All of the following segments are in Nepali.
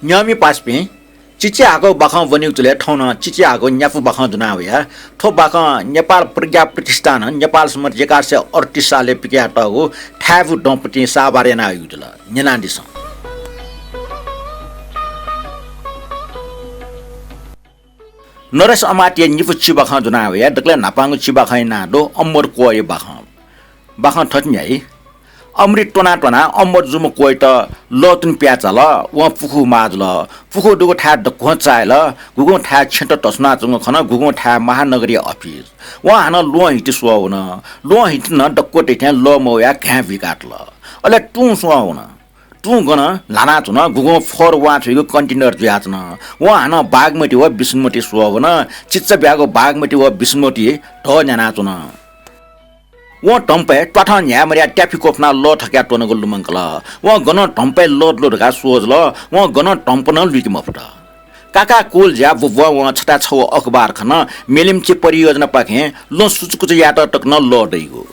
냐미 파스피 चिचिआको बाखा बनिउतले ठाउन चिचिआको न्याफु बाखा जुना होया थो बाखा नेपाल प्रज्ञा प्रतिष्ठान नेपाल समर 1938 साले पिक्याटको थायबु डम्पटी साबारेना युजल नेनादिस नरेश अमाटिया निफु चिबाखा जुना होया दक्ले नापांगु चिबाखा नाडो अमर कोय बाखा बाखा थन्याई अमृत टोना टोना अमर जुम कोइट लतुन प्याचल व पुखु माजल पुखु दुगो ठा दखो चाइल गुगो ठा छेट टसना जुङ खन गुगो ठा महानगरीय अफिस व हान लो हिट सुवाउन लो हिट न दक्को टेठ्या लो मोया घ्या विकाटल अले टु सुवाउन टु गन लाना चुन गुगो फोर वा छुगो कन्टेनर ज्याचन व हान बागमती व बिष्णुमती सुवाउन चिच्च ब्यागो बागमती व बिष्णुमती ढ न्याना चुन वो टम्पे टठा न्यामरिया ट्याफिकोफना लो ठक्या टोनगो लुमंकल वो गन टम्पे लोड लोड का सोजल वो गन टम्पन लुकी मफट काका कुल ज्या बुवा व छटा छौ अखबार खन मेलिमची परियोजना पाखे लो सुचकुच यात टक्न लोडैगो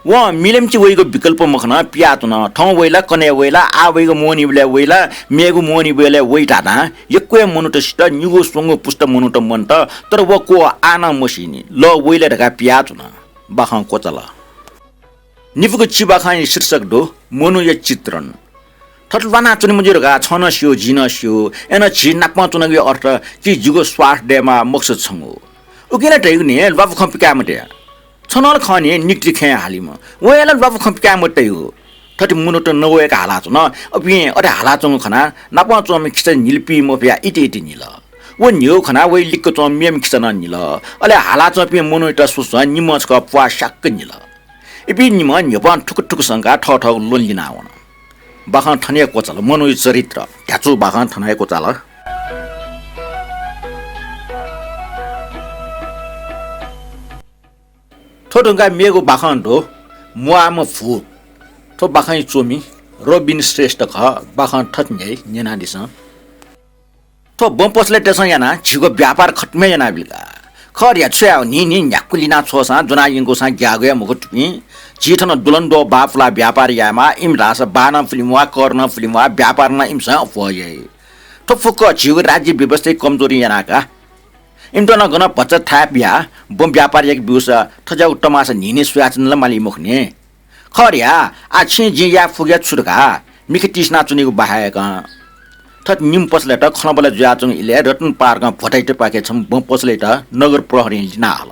वो मिलिमची वइगो विकल्प मखना पियातुन ठौ वइला कने वइला आ वइगो मोनी वइला वइला मेगु मोनी वइला वइटाना यक्वे मनुट सित निगो सोंगो पुष्ट मनुट मन्त तर वको आना मसिनी लो वइला ढका पियातुन बाखा कोचला निफुको चिबाखाई शीर्षक दो मनु या चित्रण थटवाना चुनि मुजुरगा छन सियो जिन सियो एन छि नापमा चुनगि अर्थ कि जुगो स्वार्थ डेमा मकसद छंगो उकिना टैगु ने बाबु खम्पिका मटे छनल खने निक्ति खे हालिम वयला बाबु खम्पिका मटे हो थटि मुनुट नवयका हाला चुन अबि अरे हाला चंग खना नापमा चुम खिच निलपि मोफिया इति इति निल वो न्यू खना वै लिक्क चो मेम खिचन निल अले हाला चपि मोनोट सुस निमच क पुवा शक्क निल इपि निम न्यपन ठुक ठुक संगा ठ ठ लोन लिना वन बाखा ठने कोचल मनो चरित्र ढ्याचु बाखा ठने कोचल थोडंगा मेगो बाखा दो मुआम फु थो बाखा चोमी रोबिन श्रेष्ठ ख बाखा ठत्ने नेनादिस थो बम्पसले त्यसो याना छिगो व्यापार खट्मे याना बिलका खरिया छ्या नि नि न्याकुलिना छोसा जुना यिंगो सा ग्यागया मगो टुपी जिठन दुलन्दो बाफला व्यापार यामा इमरास बाना फिल्मवा कर्न फिल्मवा व्यापारमा इमसा अफये थो फुक छिगो राज्य व्यवस्था कमजोरी यानाका इमटन गन बचत थापिया बम व्यापार एक बिउस थजा उत्तमास निने सुयाचन लमाली मुखने खरिया आ छि जिया फुग्या छुरका मिखतिसना चुनेको बाहायका थत निम पसले त खनबले ज्याचुङ इले रतन पार्क भटाइटे पाके छम बम पसले त नगर प्रहरी लिना हल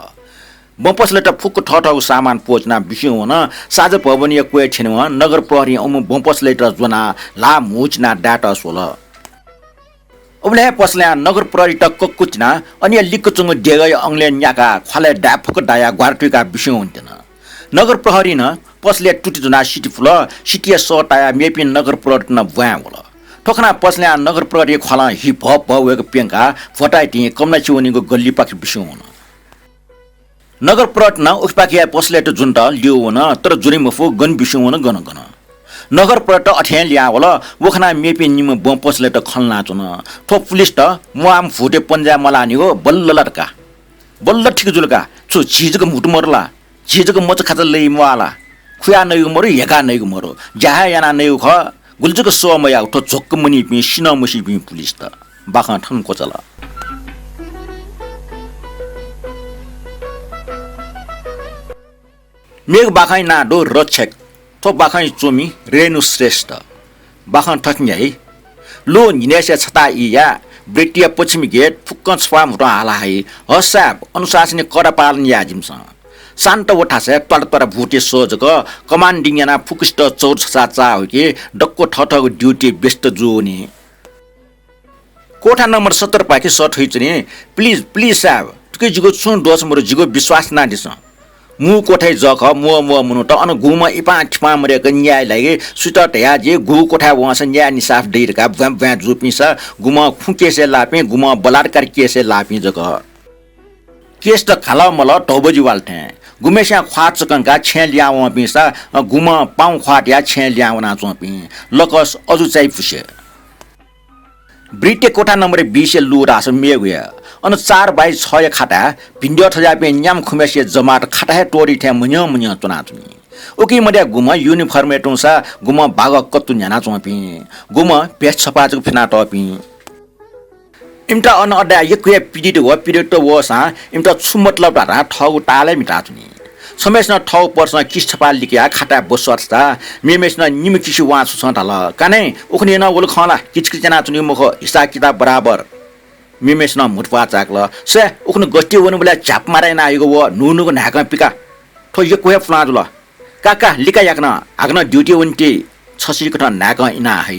बम पसले त फुक ठठौ सामान पोचना बिस्यो हुन साझ भवनीय क्वे छिनव नगर प्रहरी अम बम पसले त जना ला मुचना डाटा सोल ओबले पसले नगर प्रहरी त ककुचना अनि लिक चुङ डेगय अंगले न्याका खले डा फुक दाया ग्वारटुका बिस्यो हुन्तेन नगर प्रहरी न पसले टुटी जना सिटी फुल सिटी सटाया मेपि नगर प्रहरी न भ्या होला ठोकना पसले नगर प्रहरी खला हिप हप भएको पेंका फटाइटी कमला चिवनीको गल्ली पाखि बिस्यो हुन नगर प्रहरी न उसपाखिया पसले त जुन त लियो हुन तर जुनी मफु गन बिस्यो हुन गन गन नगर प्रहरी त अठ्या ल्या होला वखना मेपि निम बम पसले त खलना चुन थो पुलिस त मुआम फुटे पन्जा मलानी हो बल्ल लटका बल्ल ठिक जुलका छु चीजको मुट मरला चीजको मच खाचा लै मवाला खुया नयु मरो यगा नयु मरो जहा याना नयु ख गुल्जुको सोमया उठो झोक्क मुनि पि सिन मुसि पि पुलिस त बाखा ठन कोचला मेग बाखाइ ना दो रक्षक तो बाखाइ चोमी रेणु श्रेष्ठ बाखा ठक्न्याइ लो निनेसे छता इया ब्रिटिया पश्चिमी गेट फुक्क छवा मुटा हाला है हसाब अनुशासनिक कडा पालन याजिमस शान्त वठासे तडतर भुटे सोजक कमान्डिङ याना फुकिस्ट चौर छसा चा हो कि डक्को ठठको ड्युटी बेस्ट जोनी कोठा नम्बर 17 पाके सट होइचने प्लिज प्लिज साहब तुके जिगो सुन दोस मरो जिगो विश्वास ना दिस मु कोठै जख मु मु मुनु त अन गुमा इपा ठिमा मरे न्याय लागि सुत टया जे गु कोठा वस न्याय निसाफ दैरका भ्याम भ्या जुपिस गुमा खुकेसे लापे गुमा बलात्कार केसे लापे जक केस त खाला मल टौबजी वाल्थे गुमेसा ख्वाच कंका छे ल्याउ पिसा गुमा पाउ ख्वाट्या छे ल्याउना चोपी लकस अजु चाहिँ फुसे ब्रिटे कोठा नम्बर 20 लु रास मेगुया अन 4/6 खाटा भिन्डियो थजापे न्याम खुमेसे जमात खाटा टोरी थे मुन्य मुन्य चुना चुनी ओके मड्या गुम युनिफर्म टुसा गुम बाग कत्तु न्याना चोपी गुम पेस छपाजको फिना टपी इमटा अन अड्डा यकुया पीडित हो पीडित हो सा इमटा छु मतलब रा ठगु टाले मिटा चुनी समेसन ठौ पर्सन किस छपाल लिकिया खाता बसर्स्ता मेमेसन निमकिसु वा छु ढल काने उखने न ओल खला किचकिचना चुनी मुख हिसाब किताब बराबर मेमेसन मुटपा चाक्ल से उखन गस्ती वनु बेला चाप मारै नाएको व नुनुको नाका पिका ठो यकुया फ्लाजुल काका लिका याक्न आग्न ड्युटी उन्टी छसिकठ नाका इना है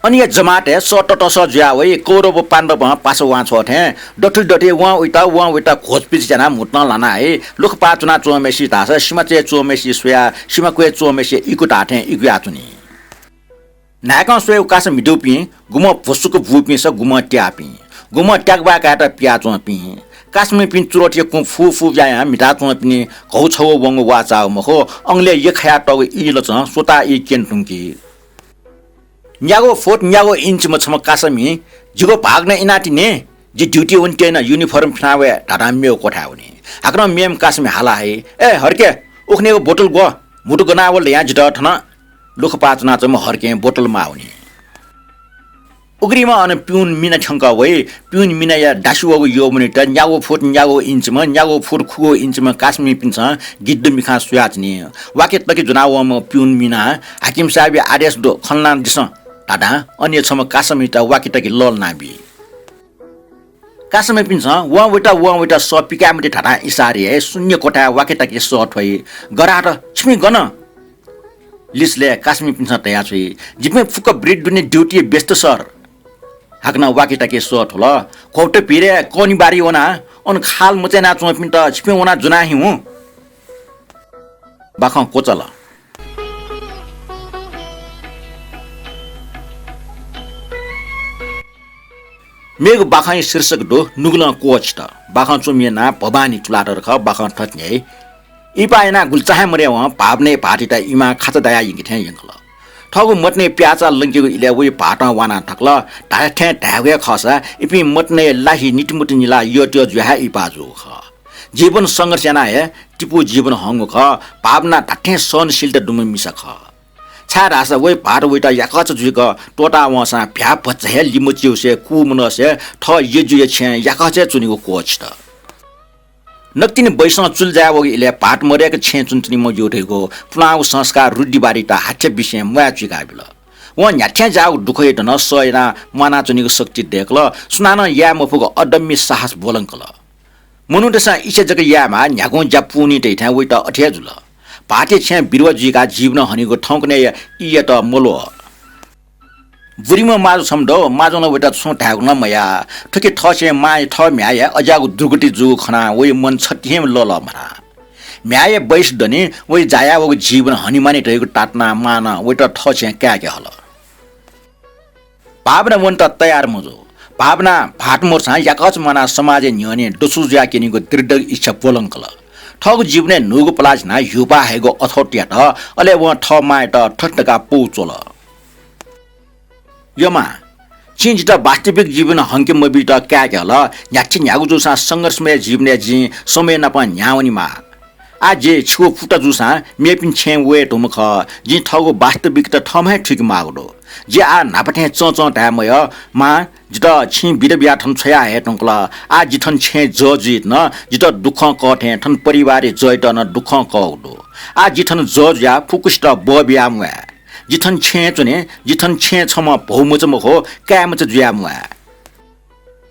अनि या जमाते सट टस ज्या वइ कौरव पाण्डव पासो वा छथे डटे वा उइता खोजपिच जना मुट्न लाना है लोक पाचुना चोमेसी तास सिमाचे चोमेसी सुया सिमाकुए चोमेसी इकु टाथे इकु आचुनी नाका सोय उकास मिडुपी गुम फुसुको भुपी स गुम ट्यापी गुम ट्याकबा काटा पिया चोपी कास्मी पिन चुरोटिय कु फु व्याया मिटा चोपी घौ छौ वंग वाचा मखो अंगले यखया टग इल च सोता इ केन्टुङकी न्यागो फोट न्यागो इंच मछम कासमी जिगो भाग्न इनाटिने जि ड्युटी उन्टेन युनिफर्म फिनावे ढाडाम्यो कोठाउने हाक्न मेम कासमी हाला है ए हर्के उखनेको बोतल गो मुटु गनावल यहाँ जिट ठन लुख पाचना चम हर्के बोतल मा आउने उग्रीमा अन पिउन मिना ठंका वइ पिउन मिना या डासुवगो यो मिनिट न्यागो फोट न्यागो इंच म न्यागो फोट खुगो इंच म कासमी पिन्छ गिद्द मिखा सुयाचनी वाके तके जुनाव म पिउन मिना हाकिम साहब आदेश दो खन्ना दिस टाटा अन्य छम कासमिटा वाकिटकी लल नाबी कासमे पिन्छ वा वेटा स पिकामटे ठाटा इसारी है शून्य कोठा वाकिटकी स ठोइ गराट छिमी गन लिसले कासमी पिन्छ तया छु जिमे फुक ब्रिड दुने ड्युटी व्यस्त सर हाक्न वाकिटकी स ठोल कोटे पिरे कोनी बारी वना अन खाल मुचेना चोपिन त छिमे वना जुनाहि हु बाख कोचल मेग बाखाई शीर्षक दो नुगला कोच त बाखा चुमियना भवानी चुलाटर ख बाखा ठट्ने इपायना गुलचाहे मरे व पावने पाटिटा इमा खाचा दया यिथे यंगल ठगु मटने प्याचा लंगेको इले वे पाटा वाना ठक्ल ढाठे ढागे खसा इपि मटने लाही निटमुटि निला योट्यो जुहा इपाजु ख जीवन संघर्षना हे टिपु जीवन हंगु ख पावना ढाठे सहनशील त दुम मिसा ख छा रासा वे पाट वेटा याकच जुग टोटा वसा भ्या बच्चे लिमुचिउसे कुमनसे ठ यजु छे याकचे चुनिको कोच त नक्तिन बैसँग चुल जावगि इले पाट मरेको छे चुन्चुनी म योठेको पुलाउ संस्कार रुडीबारी त हाथे विषय मुया चुगाबिल व न्याठ्या जाउ दुखै न सयना मना चुनिको शक्ति देखल सुनान या मफुको अदम्य साहस बोलंकल मनुदसा इसे जग यामा न्यागो जापुनी दैठा वेटा अठ्या जुल पाटे छ्या बिरुवाजीका जीवन हनीको ठौकने इय त मोलो बुरीमा माजु छमदो माजोन वेटा छु ढाग्न मया ठके ठसे माय ठ म्याया अजागु दुर्गति जु खना वे मन छटिहेम लल मरा म्याय बैस दने वे जाया वो जीवन हनीमाने रहेको टाटना मान वेटा ठसे क्याके हल पावना मन त तयार मजो पावना भाटमोर्सा याकच मना समाज न्यने दोसु ज्या किनीको दृढ इच्छा पोलंकल ठग जीवने नुगु पलाजना युपा हेगो अथोटिया त अले व ठ माय त ठट्टका पुचोल यमा चिन्ज त वास्तविक जीवन हंके मबि त क्याके हल न्याछि न्यागु जुसा संघर्षमय जीवने जी समय नप न्यावनी मा आजे छु फुटा जुसा मेपिन छे वे तुमख जी ठगु वास्तविक त ठमै ठीक मागडो जे आ नापठे चच ढामय मा जित छि बिरबिया ठन छया हे टंकल आ जिठन छे जजित न जित दुख कठे ठन परिवार जयट न दुख कौडो आ जिठन जज्या फुकुष्ट बबिया मुआ जिठन छे चुने जिठन छे छम भौमच मखो कामच जुया मुआ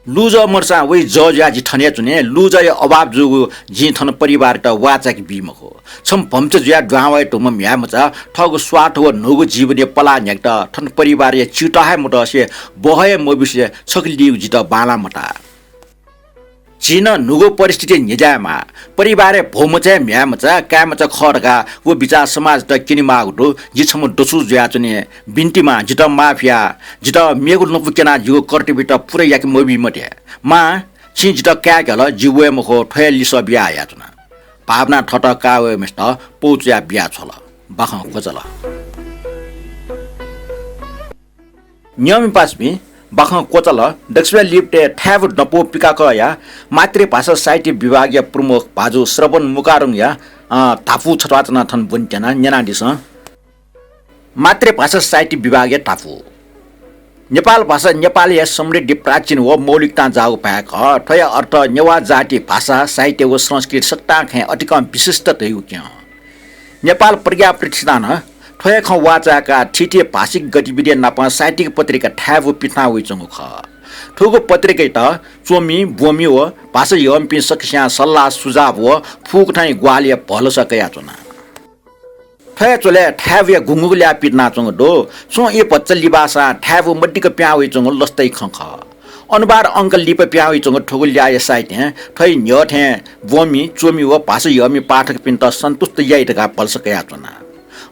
लुज मर्सा वे जज्या जिठने चुने लुज अभाव जुगु जिठन परिवार त वाचाक बिमखो छम भम्च जुया गावै टुम म्यामचा ठग स्वाट व नुगु जीवने पला न्याक्ट ठन परिवार या चिटाहे मटसे बहय मबिसे छकलिउ जित बाला मटा चिन नुगु परिस्थिति निजामा परिवार भौमचा म्यामचा कामचा खडका वो विचार समाज त किनिमागु जिछम दोसु जुया चुने बिन्टीमा जित माफिया जित मेगु नपुकेना जुगु कर्टिबिट पुरै याक मबि मटे मा छि जित क्याकल जिवे मखो ठयलिस बिया याचना पावना ठट कावे मेस्ट पौच्या बिया छल बाख खोजल नियम पासमी बाख कोचल दक्षिण लिप्टे थ्याब डपो पिकाकया मातृभाषा साहित्य विभागीय प्रमुख भाजु श्रवण मुकारुङ या टापु छटवाचना थन बुन्टेना नेनाडिस मातृभाषा साहित्य विभागीय टापु नेपाल भाषा नेपाली समृद्धि प्राचीन व मौलिकता जाऊ पाएक ठय अर्थ नेवा जाति भाषा साहित्य व संस्कृति सट्टा खे अतिकम विशिष्ट थयु क्या नेपाल प्रज्ञा प्रतिष्ठान ठय ख वाचाका ठिटे भाषिक गतिविधि नापा साहित्यिक पत्रिका ठ्याबु पिठा हुइचंगु ख ठुगो पत्रिकै त चोमी बोमी व भाषा यम्पि सक्स्या सल्लाह सुझाव व फुक ठाई ग्वालिया भल सकया चुना ठय चोले ठ्याबु गुंगुल्या पिटना चंग दो सो ए पच्चली भाषा ठ्याबु मड्डिक प्याउ चंग लस्तै खख अनुबार अंक लिप प्याउ चंग ठुगुल्या साहित्य ठय न्यठे बोमी चोमी व भाषा यमी पाठक पिन्त सन्तुष्ट याइटका भल सकया चुना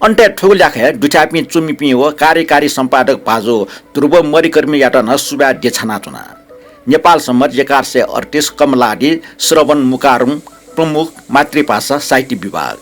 अन्टे ठुगुल्याखे दुचापी चुमीपी व कार्यकारी सम्पादक बाजो ध्रुव मरिकर्मी यात नसुबा देछना चुना नेपाल सम्मत 1138 कमलाडी श्रवण मुकारुङ प्रमुख मातृभाषा साहित्य विभाग